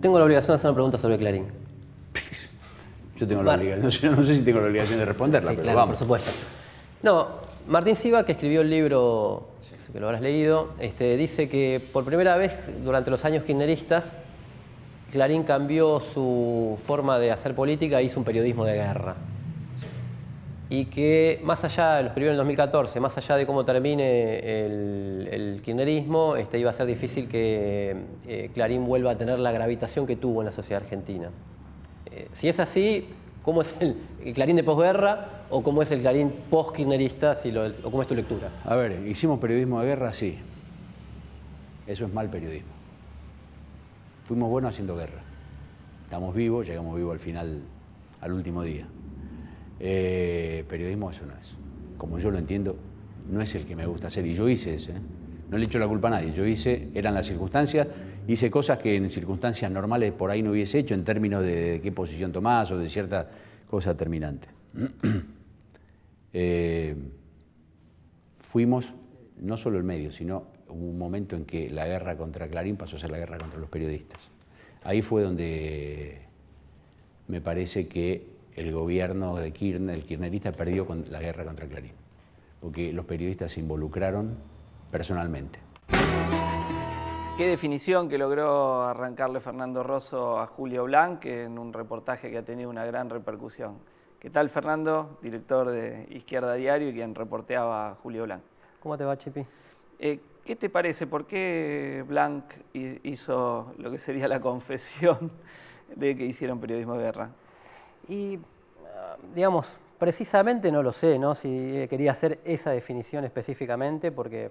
Tengo la obligación de hacer una pregunta sobre Clarín. Yo tengo la obligación, no sé si tengo la obligación de responderla, Sí, pero claro, vamos. por supuesto. No, Martín Siva, que escribió el libro, sé que lo habrás leído, dice que por primera vez durante los años kirchneristas, Clarín cambió su forma de hacer política e hizo un periodismo de guerra. Y que más allá, lo escribió en el 2014, más allá de cómo termine el kirchnerismo, iba a ser difícil que Clarín vuelva a tener la gravitación que tuvo en la sociedad argentina. Si es así, ¿cómo es el Clarín de posguerra o cómo es el Clarín post-kirchnerista, o cómo es tu lectura? A ver, ¿hicimos periodismo de guerra? Sí. Eso es mal periodismo. Fuimos buenos haciendo guerra. Estamos vivos, llegamos vivos al final, al último día. Periodismo eso no es. Como yo lo entiendo, no es el que me gusta hacer. Y yo hice ese, ¿eh? No le echo la culpa a nadie. Yo eran las circunstancias, hice cosas que en circunstancias normales por ahí no hubiese hecho en términos de qué posición tomás o de cierta cosa terminante. Fuimos no solo el medio, sino hubo un momento en que la guerra contra Clarín pasó a ser la guerra contra los periodistas. Ahí fue donde me parece que el gobierno de Kirchner, el kirchnerista, perdió con la guerra contra Clarín, porque los periodistas se involucraron personalmente. Qué definición que logró arrancarle Fernando Rosso a Julio Blanc en un reportaje que ha tenido una gran repercusión. ¿Qué tal, Fernando, director de Izquierda Diario y quien reporteaba a Julio Blanc? ¿Cómo te va, Chipi? ¿Qué te parece? ¿Por qué Blanc hizo lo que sería la confesión de que hicieron periodismo de guerra? Y, digamos, precisamente no lo sé, ¿no? Si quería hacer esa definición específicamente, porque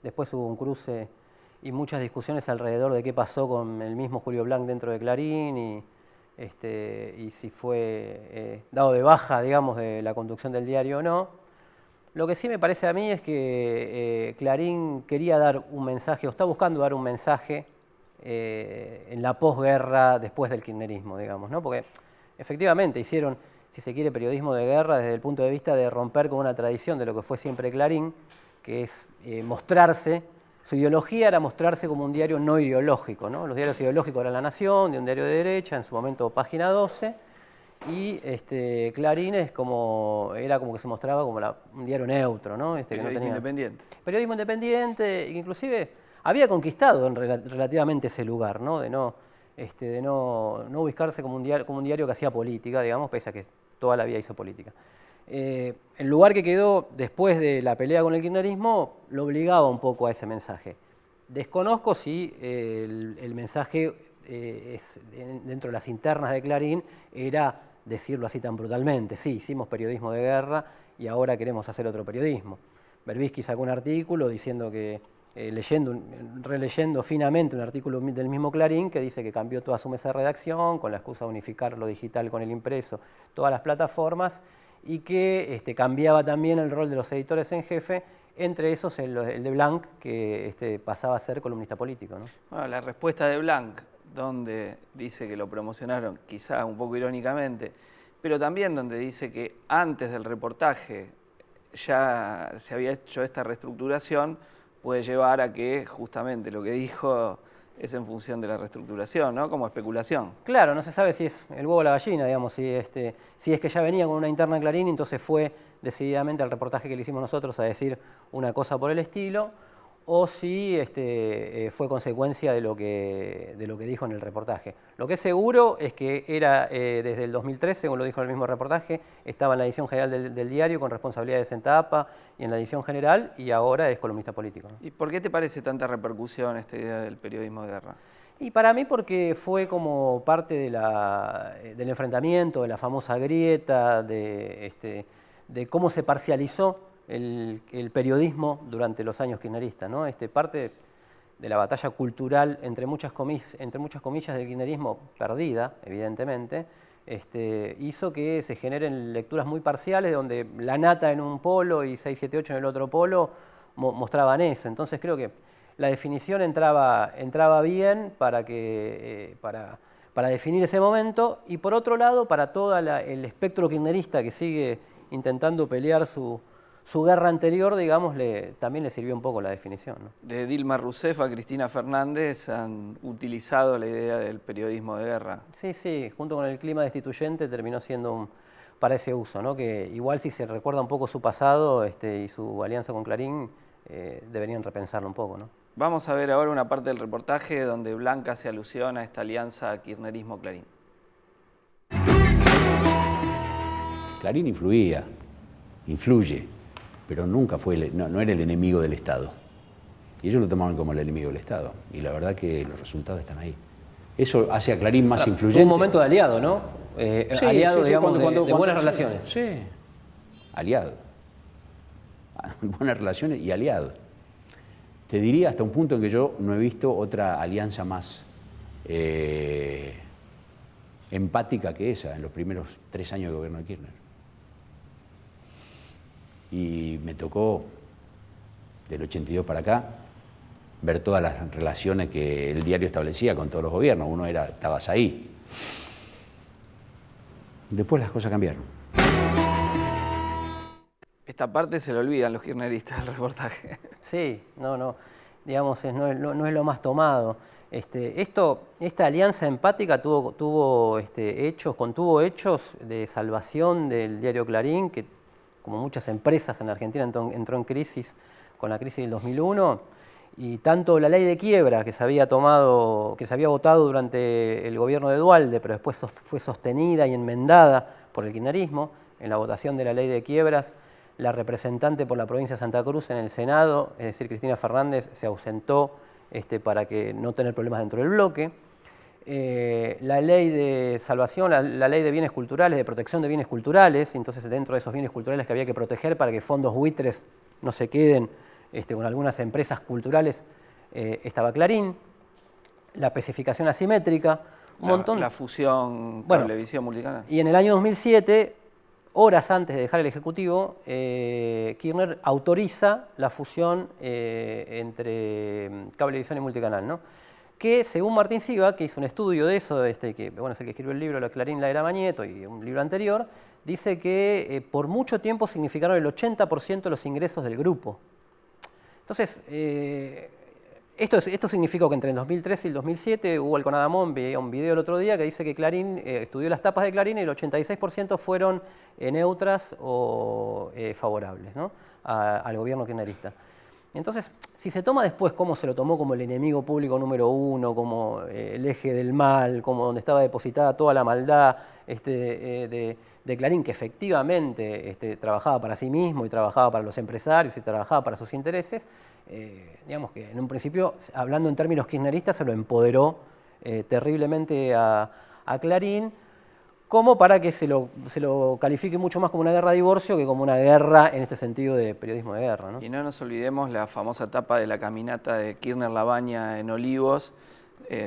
después hubo un cruce y muchas discusiones alrededor de qué pasó con el mismo Julio Blanc dentro de Clarín y si fue dado de baja, digamos, de la conducción del diario o no. Lo que sí me parece a mí es que Clarín quería dar un mensaje, o está buscando dar un mensaje en la posguerra después del kirchnerismo, digamos, ¿no? Porque efectivamente hicieron, si se quiere, periodismo de guerra desde el punto de vista de romper con una tradición de lo que fue siempre Clarín, que es mostrarse, su ideología era mostrarse como un diario no ideológico, ¿no? Los diarios ideológicos eran La Nación, de un diario de derecha, en su momento Página 12, y Clarín era como que se mostraba como un diario neutro, ¿no? Que no tenía independiente. Periodismo independiente, inclusive había conquistado relativamente ese lugar, ¿no? De no ubicarse como un diario que hacía política, digamos, pese a que toda la vida hizo política. El lugar que quedó después de la pelea con el kirchnerismo lo obligaba un poco a ese mensaje. Desconozco si el mensaje dentro de las internas de Clarín era decirlo así tan brutalmente. Sí, hicimos periodismo de guerra y ahora queremos hacer otro periodismo. Berbisky sacó un artículo diciendo que, releyendo finamente un artículo del mismo Clarín que dice que cambió toda su mesa de redacción con la excusa de unificar lo digital con el impreso, todas las plataformas, y que cambiaba también el rol de los editores en jefe, entre esos el de Blanc, que pasaba a ser columnista político, ¿no? Bueno, la respuesta de Blanc, donde dice que lo promocionaron, quizá un poco irónicamente, pero también donde dice que antes del reportaje ya se había hecho esta reestructuración, puede llevar a que justamente lo que dijo es en función de la reestructuración, ¿no? Como especulación. Claro, no se sabe si es el huevo o la gallina, digamos, si es que ya venía con una interna Clarín, entonces fue decididamente al reportaje que le hicimos nosotros a decir una cosa por el estilo, o si fue consecuencia de lo que dijo en el reportaje. Lo que es seguro es que era desde el 2013, según lo dijo en el mismo reportaje, estaba en la edición general del diario con responsabilidades en tapa y en la edición general, y ahora es columnista político, ¿no? ¿Y por qué te parece tanta repercusión esta idea del periodismo de guerra? Y para mí porque fue como parte del enfrentamiento, de la famosa grieta, de cómo se parcializó el periodismo durante los años kirchneristas, ¿no? Parte de la batalla cultural, entre muchas comillas, del kirchnerismo, perdida, evidentemente, hizo que se generen lecturas muy parciales, donde la nata en un polo y 678 en el otro polo mostraban eso. Entonces creo que la definición entraba bien para definir ese momento, y por otro lado, para todo el espectro kirchnerista que sigue intentando pelear su su guerra anterior, digamos, también le sirvió un poco la definición, ¿no? De Dilma Rousseff a Cristina Fernández han utilizado la idea del periodismo de guerra. Sí, sí, junto con el clima destituyente terminó siendo para ese uso, ¿no? Que igual si se recuerda un poco su pasado y su alianza con Clarín, deberían repensarlo un poco, ¿no? Vamos a ver ahora una parte del reportaje donde Blanca hace alusión a esta alianza kirchnerismo-Clarín. Clarín influye, pero nunca fue, no era el enemigo del Estado. Y ellos lo tomaban como el enemigo del Estado. Y la verdad que los resultados están ahí. Eso hace a Clarín más influyente. Un momento de aliado, ¿no? Sí, aliado, sí, digamos, cuando de buenas relaciones. Sí, aliado. Buenas relaciones y aliado. Te diría hasta un punto en que yo no he visto otra alianza más empática que esa en los primeros 3 años de gobierno de Kirchner. Y me tocó, del 82 para acá, ver todas las relaciones que el diario establecía con todos los gobiernos. Uno estabas ahí. Después las cosas cambiaron. Esta parte se le olvidan los kirchneristas del reportaje. Sí, no, digamos, no es lo más tomado. Esta alianza empática contuvo hechos de salvación del diario Clarín, que como muchas empresas en Argentina entró en crisis con la crisis del 2001, y tanto la ley de quiebra que se había votado durante el gobierno de Duhalde, pero después fue sostenida y enmendada por el kirchnerismo. En la votación de la ley de quiebras, la representante por la provincia de Santa Cruz en el Senado, es decir, Cristina Fernández, se ausentó para que no tener problemas dentro del bloque. La ley de salvación, la ley de bienes culturales, de protección de bienes culturales, entonces dentro de esos bienes culturales que había que proteger para que fondos buitres no se queden con algunas empresas culturales, estaba Clarín. La especificación asimétrica, un montón. La fusión Cablevisión Multicanal. Y en el año 2007, horas antes de dejar el Ejecutivo, Kirchner autoriza la fusión entre Cablevisión y Multicanal, ¿no? Que según Martín Siva, que hizo un estudio de eso, que es el que escribió el libro La Clarín, la era Mañeto, y un libro anterior, dice que por mucho tiempo significaron el 80% de los ingresos del grupo. Entonces, esto significó que entre el 2003 y el 2007 hubo el Conadamón, veía un video el otro día que dice que Clarín estudió las tapas de Clarín y el 86% fueron neutras o favorables, ¿no? al gobierno kirchnerista. Entonces, si se toma después cómo se lo tomó como el enemigo público número 1, como el eje del mal, como donde estaba depositada toda la maldad de Clarín, que efectivamente trabajaba para sí mismo y trabajaba para los empresarios y trabajaba para sus intereses, digamos que en un principio, hablando en términos kirchneristas, se lo empoderó terriblemente a Clarín, como para que se lo califique mucho más como una guerra de divorcio que como una guerra en este sentido de periodismo de guerra, ¿no? Y no nos olvidemos la famosa etapa de la caminata de Kirchner-Labaña en Olivos,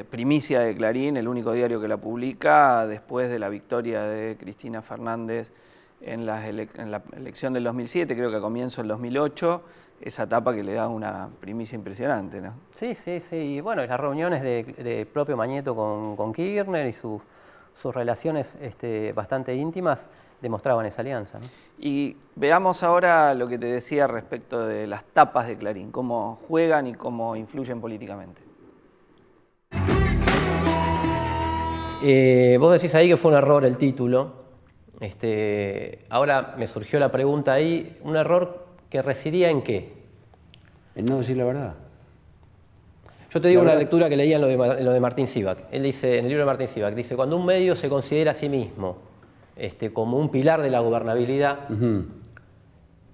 primicia de Clarín, el único diario que la publica después de la victoria de Cristina Fernández en la elección del 2007, creo que a comienzo del 2008, esa etapa que le da una primicia impresionante, ¿no? Sí, y bueno, las reuniones de propio Mañeto con Kirchner y sus relaciones bastante íntimas demostraban esa alianza, ¿no? Y veamos ahora lo que te decía respecto de las tapas de Clarín, cómo juegan y cómo influyen políticamente. Vos decís ahí que fue un error el título. Ahora me surgió la pregunta ahí, ¿un error que residía en qué? En no decir la verdad. Yo te digo una lectura que leía en lo de Martín Sivak. Él dice, en el libro de Martín Sivak, dice, cuando un medio se considera a sí mismo como un pilar de la gobernabilidad,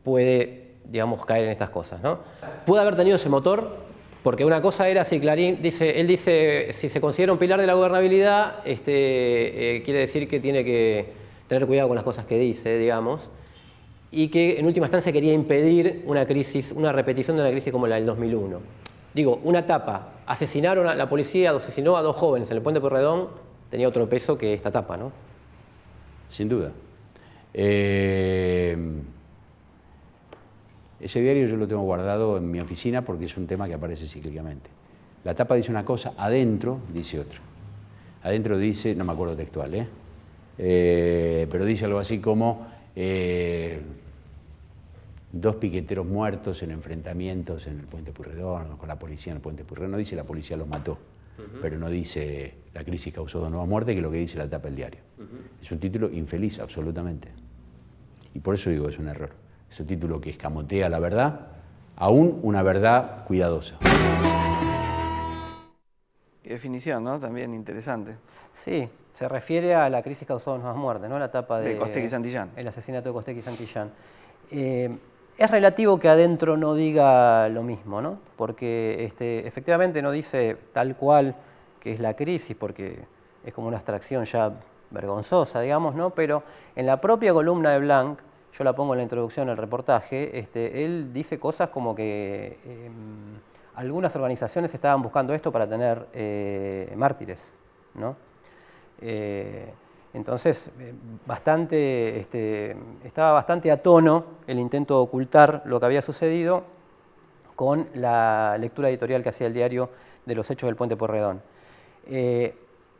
puede, digamos, caer en estas cosas, ¿no? Puede haber tenido ese motor, porque una cosa era si Clarín, él dice, si se considera un pilar de la gobernabilidad, quiere decir que tiene que tener cuidado con las cosas que dice, digamos, y que en última instancia quería impedir una repetición de una crisis como la del 2001. Digo, una tapa, la policía asesinó a 2 jóvenes en el Puente Pueyrredón, tenía otro peso que esta tapa, ¿no? Sin duda. Ese diario yo lo tengo guardado en mi oficina porque es un tema que aparece cíclicamente. La tapa dice una cosa, adentro dice otra. Adentro dice, no me acuerdo textual, pero dice algo así como 2 piqueteros muertos en enfrentamientos en el Puente Pueyrredón, con la policía en el Puente Pueyrredón. No dice la policía los mató, pero no dice la crisis causó 2 nuevas muertes, que es lo que dice la tapa del diario. Es un título infeliz, absolutamente. Y por eso digo que es un error. Es un título que escamotea la verdad, aún una verdad cuidadosa. Qué definición, ¿no? También interesante. Sí, se refiere a la crisis causó 2 nuevas muertes, ¿no? La etapa de Costec y Santillán. El asesinato de Costec y Santillán. Es relativo que adentro no diga lo mismo, ¿no? Porque efectivamente no dice tal cual que es la crisis, porque es como una abstracción ya vergonzosa, digamos, ¿no? Pero en la propia columna de Blanc, yo la pongo en la introducción del reportaje, él dice cosas como que algunas organizaciones estaban buscando esto para tener mártires, ¿no? Entonces, estaba bastante a tono el intento de ocultar lo que había sucedido con la lectura editorial que hacía el diario de los hechos del Puente Pueyrredón.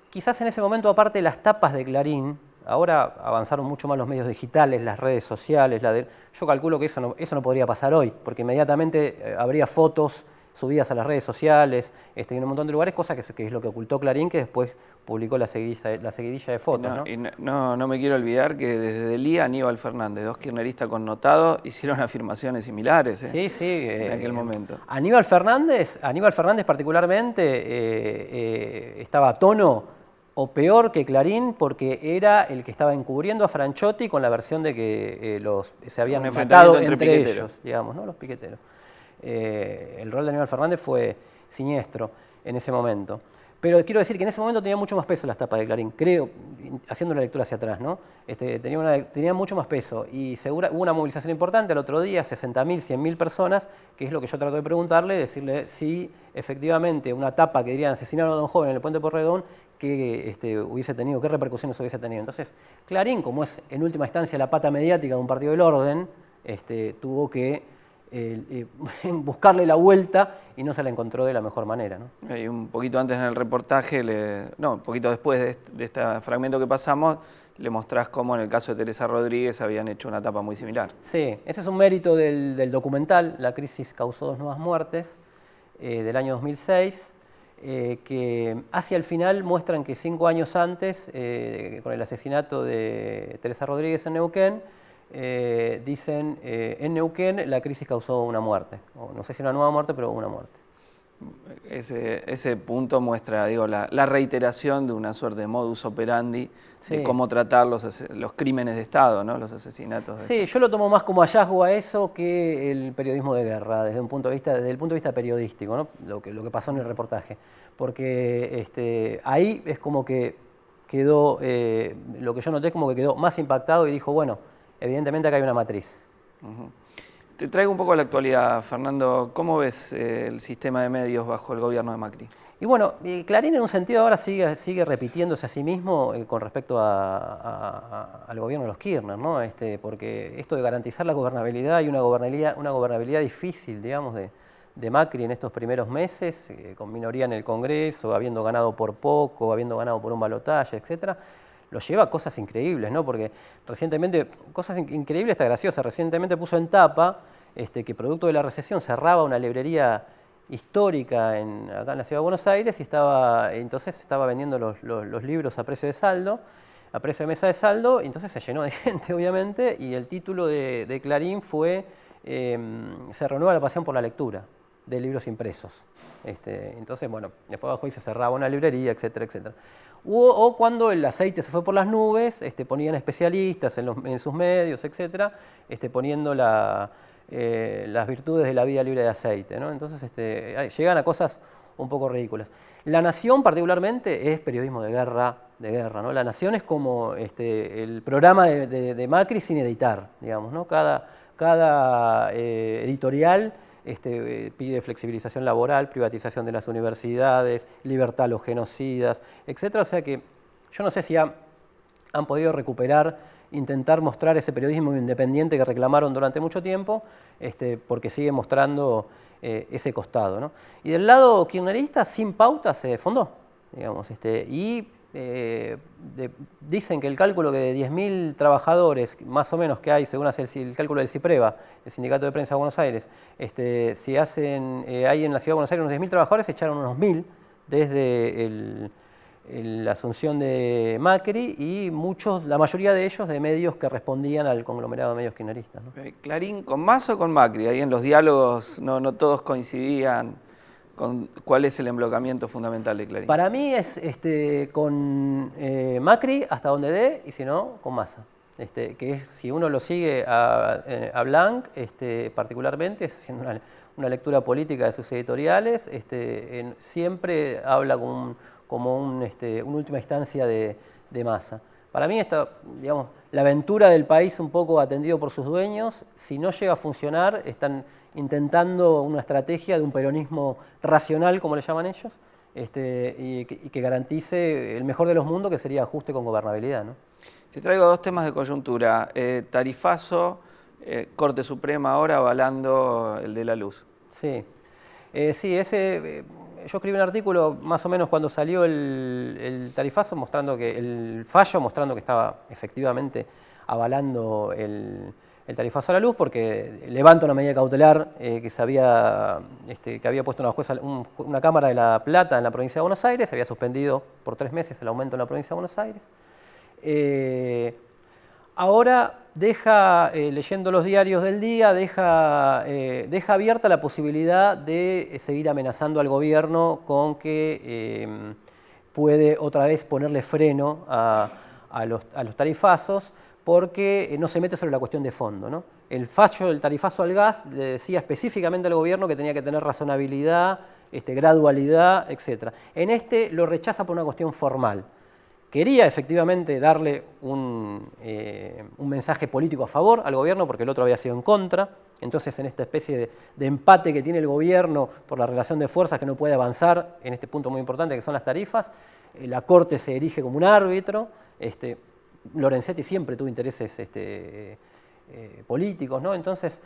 Quizás en ese momento, aparte de las tapas de Clarín, ahora avanzaron mucho más los medios digitales, las redes sociales, yo calculo que eso no podría pasar hoy, porque inmediatamente habría fotos subidas a las redes sociales, en un montón de lugares, cosa que es lo que ocultó Clarín, que después publicó la seguidilla de fotos. No me quiero olvidar que desde Delía, Aníbal Fernández, 2 kirchneristas connotados, hicieron afirmaciones similares en aquel momento. Aníbal Fernández particularmente estaba a tono o peor que Clarín, porque era el que estaba encubriendo a Franchotti con la versión de que se habían matado entre ellos, digamos, ¿no? Los piqueteros. El rol de Aníbal Fernández fue siniestro en ese momento. Pero quiero decir que en ese momento tenía mucho más peso las tapas de Clarín, creo, haciendo la lectura hacia atrás, ¿no? Tenía mucho más peso y hubo una movilización importante al otro día, 60.000, 100.000 personas, que es lo que yo trato de preguntarle, decirle si efectivamente una tapa que dirían asesinaron a Don Joven en el Puente Pueyrredón, qué repercusiones hubiese tenido. Entonces, Clarín, como es en última instancia la pata mediática de un partido del orden, tuvo que buscarle la vuelta y no se la encontró de la mejor manera, ¿no? Y un poquito antes en el reportaje, un poquito después de este fragmento que pasamos, le mostrás cómo en el caso de Teresa Rodríguez habían hecho una tapa muy similar. Sí, ese es un mérito del documental, La crisis causó 2 nuevas muertes, del año 2006, que hacia el final muestran que 5 años antes, con el asesinato de Teresa Rodríguez en Neuquén, dicen en Neuquén la crisis causó una muerte, o no sé si una nueva muerte, pero una muerte. Ese punto muestra, digo, la reiteración de una suerte de modus operandi de cómo tratar los crímenes de Estado, ¿no? Los asesinatos de Estado. Yo lo tomo más como hallazgo a eso que el periodismo de guerra, desde el punto de vista periodístico, ¿no? Lo que pasó en el reportaje, porque ahí es como que quedó, lo que yo noté es como que quedó más impactado y dijo, bueno, evidentemente acá hay una matriz. Te traigo un poco a la actualidad, Fernando. ¿Cómo ves el sistema de medios bajo el gobierno de Macri? Y bueno, Clarín en un sentido ahora sigue repitiéndose a sí mismo con respecto al gobierno de los Kirchner, ¿no? Porque esto de garantizar la gobernabilidad y una gobernabilidad difícil, digamos, de Macri en estos primeros meses, con minoría en el Congreso, habiendo ganado por poco, habiendo ganado por un balotaje, etcétera, lo lleva a cosas increíbles, ¿no? Porque recientemente, cosas increíbles, está graciosa, recientemente puso en tapa que producto de la recesión cerraba una librería histórica acá en la ciudad de Buenos Aires y entonces estaba vendiendo los libros a precio de saldo, a precio de mesa de saldo, y entonces se llenó de gente, obviamente, y el título de Clarín fue se renueva la pasión por la lectura de libros impresos. Entonces, bueno, después abajo se cerraba una librería, etcétera, etcétera. O cuando el aceite se fue por las nubes, ponían especialistas en sus medios, etcétera, poniendo las virtudes de la vida libre de aceite, ¿no? Entonces llegan a cosas un poco ridículas. La Nación particularmente es periodismo de guerra, ¿no? La Nación es como el programa de Macri sin editar, digamos, ¿no? Cada editorial pide flexibilización laboral, privatización de las universidades, libertad a los genocidas, etc. O sea que yo no sé si han podido intentar mostrar ese periodismo independiente que reclamaron durante mucho tiempo, porque sigue mostrando ese costado, ¿no? Y del lado kirchnerista, sin pauta, se fundó, digamos, y dicen que el cálculo que de 10.000 trabajadores, más o menos que hay, según hace el cálculo del CIPREVA, el Sindicato de Prensa de Buenos Aires, si hacen, hay en la Ciudad de Buenos Aires unos 10.000 trabajadores, se echaron unos 1.000 desde la asunción de Macri y la mayoría de ellos de medios que respondían al conglomerado de medios kirchneristas, ¿no? ¿Clarín con Massa o con Macri? Ahí en los diálogos no todos coincidían con cuál es el emblocamiento fundamental de Clarín. Para mí es con Macri hasta donde dé y si no, con Massa. Que es, si uno lo sigue a Blanc, particularmente, haciendo una lectura política de sus editoriales, siempre habla como una última instancia de Massa. Para mí digamos, la aventura del país un poco atendido por sus dueños, si no llega a funcionar, están intentando una estrategia de un peronismo racional, como le llaman ellos, y que garantice el mejor de los mundos, que sería ajuste con gobernabilidad, ¿no? Te traigo dos temas de coyuntura. Tarifazo, Corte Suprema ahora avalando el de la luz. Sí, yo escribí un artículo más o menos cuando salió el tarifazo, el fallo mostrando que estaba efectivamente avalando el tarifazo a la luz, porque levanta una medida cautelar que había puesto una jueza, una Cámara de La Plata en la provincia de Buenos Aires, se había suspendido por 3 meses el aumento en la provincia de Buenos Aires. Ahora leyendo los diarios del día, deja abierta la posibilidad de seguir amenazando al gobierno con que puede otra vez ponerle freno a los tarifazos, porque no se mete sobre la cuestión de fondo, ¿no? El fallo del tarifazo al gas le decía específicamente al gobierno que tenía que tener razonabilidad, gradualidad, etc. Lo rechaza por una cuestión formal. Quería efectivamente darle un mensaje político a favor al gobierno porque el otro había sido en contra. Entonces, en esta especie de empate que tiene el gobierno por la relación de fuerzas que no puede avanzar en este punto muy importante que son las tarifas, la Corte se erige como un árbitro. Lorenzetti siempre tuvo intereses políticos, ¿no? Entonces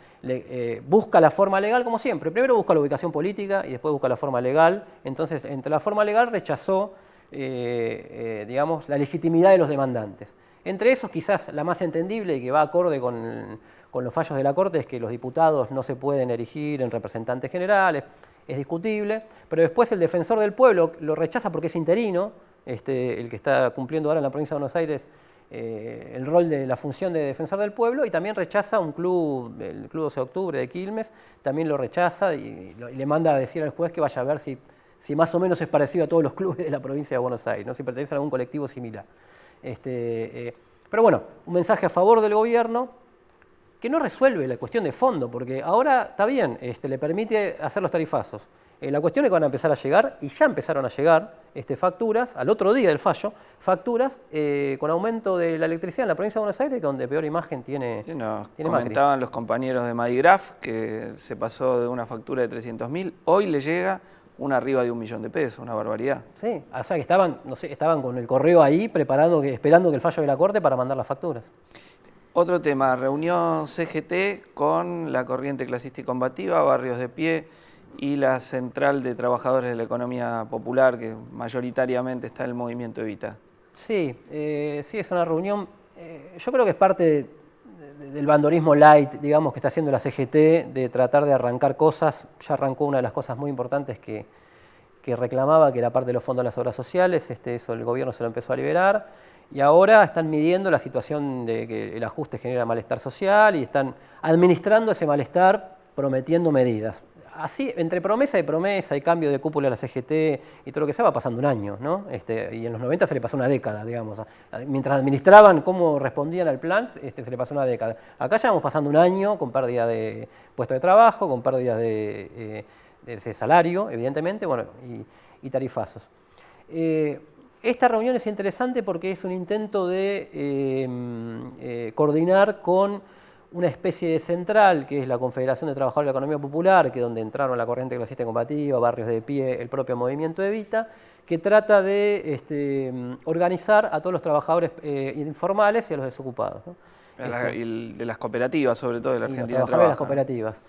busca la forma legal como siempre. Primero busca la ubicación política y después busca la forma legal. Entonces, entre la forma legal rechazó digamos, la legitimidad de los demandantes. Entre esos, quizás la más entendible y que va acorde con los fallos de la Corte es que los diputados no se pueden erigir en representantes generales, es discutible, pero después el defensor del pueblo lo rechaza porque es interino, el que está cumpliendo ahora en la provincia de Buenos Aires el rol de la función de defensor del pueblo, y también rechaza el Club 12 de Octubre de Quilmes, también lo rechaza y le manda a decir al juez que vaya a ver si más o menos es parecido a todos los clubes de la provincia de Buenos Aires, ¿no? Si pertenece a algún colectivo similar. Pero bueno, un mensaje a favor del gobierno que no resuelve la cuestión de fondo, porque ahora está bien, le permite hacer los tarifazos. La cuestión es que van a empezar a llegar, y ya empezaron a llegar, facturas, al otro día del fallo, facturas con aumento de la electricidad en la provincia de Buenos Aires, donde peor imagen tiene, sí, no, tiene comentaban Macri. Los compañeros de Madigraf que se pasó de una factura de 300.000, hoy le llega una arriba de 1 millón de pesos, una barbaridad. Sí, o sea que estaban esperando que el fallo de la Corte para mandar las facturas. Otro tema, reunión CGT con la Corriente Clasista y Combativa, Barrios de Pie y la Central de Trabajadores de la Economía Popular, que mayoritariamente está en el movimiento Evita. Sí, es una reunión, yo creo que es parte del bandorismo light, digamos, que está haciendo la CGT, de tratar de arrancar cosas. Ya arrancó una de las cosas muy importantes que reclamaba, que era parte de los fondos de las obras sociales, eso el gobierno se lo empezó a liberar, y ahora están midiendo la situación de que el ajuste genera malestar social y están administrando ese malestar prometiendo medidas. Así, entre promesa y promesa y cambio de cúpula de la CGT y todo lo que sea, va pasando un año, ¿no? Y en los 90 se le pasó una década, digamos. Mientras administraban cómo respondían al plan, se le pasó una década. Acá ya vamos pasando un año con pérdida de puestos de trabajo, con pérdida de salario, evidentemente, bueno, y tarifazos. Esta reunión es interesante porque es un intento de coordinar con una especie de central, que es la Confederación de Trabajadores de la Economía Popular, que es donde entraron la Corriente Clasista y Combativa, Barrios de Pie, el propio Movimiento Evita, que trata de organizar a todos los trabajadores informales y a los desocupados, ¿no? Y de las cooperativas, sobre todo de la Argentina Trabaja. Las cooperativas.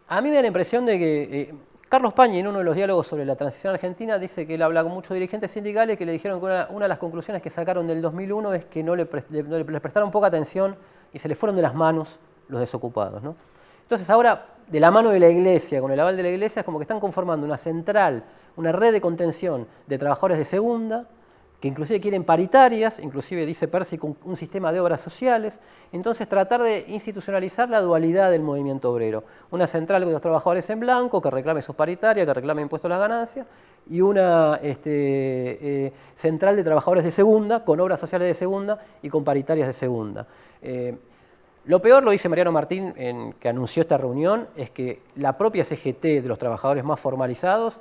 A mí me da la impresión de que Carlos Pañi, en uno de los diálogos sobre la transición argentina, dice que él habla con muchos dirigentes sindicales que le dijeron que una de las conclusiones que sacaron del 2001 es que no les prestaron poca atención y se les fueron de las manos los desocupados, ¿no? Entonces ahora, de la mano de la Iglesia, con el aval de la Iglesia, es como que están conformando una central, una red de contención de trabajadores de segunda, que inclusive quieren paritarias, inclusive dice Percy con un sistema de obras sociales. Entonces tratar de institucionalizar la dualidad del movimiento obrero. Una central de los trabajadores en blanco que reclame sus paritarias, que reclame impuestos a las ganancias, y una central de trabajadores de segunda, con obras sociales de segunda y con paritarias de segunda. Lo peor, lo dice Mariano Martín, que anunció esta reunión, es que la propia CGT de los trabajadores más formalizados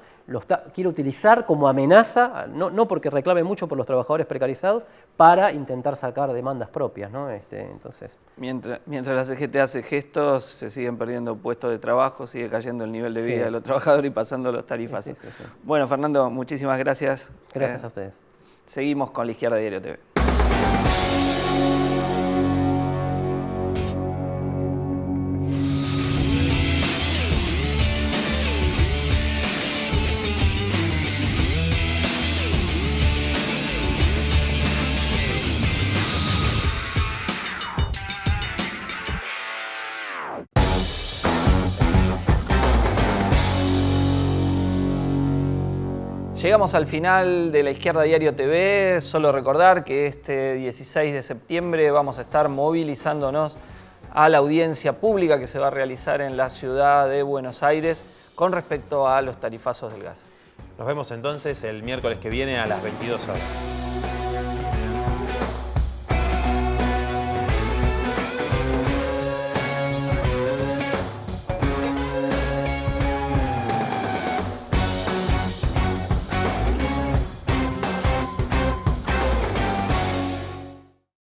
quiere utilizar como amenaza, no porque reclame mucho por los trabajadores precarizados, para intentar sacar demandas propias, ¿no? Entonces... Mientras la CGT hace gestos, se siguen perdiendo puestos de trabajo, sigue cayendo el nivel de vida de los trabajadores y pasando los tarifazos. Sí. Bueno, Fernando, muchísimas gracias. Gracias a ustedes. Seguimos con La Izquierda Diario TV. Llegamos al final de La Izquierda Diario TV. Solo recordar que este 16 de septiembre vamos a estar movilizándonos a la audiencia pública que se va a realizar en la ciudad de Buenos Aires con respecto a los tarifazos del gas. Nos vemos entonces el miércoles que viene a las 22 horas.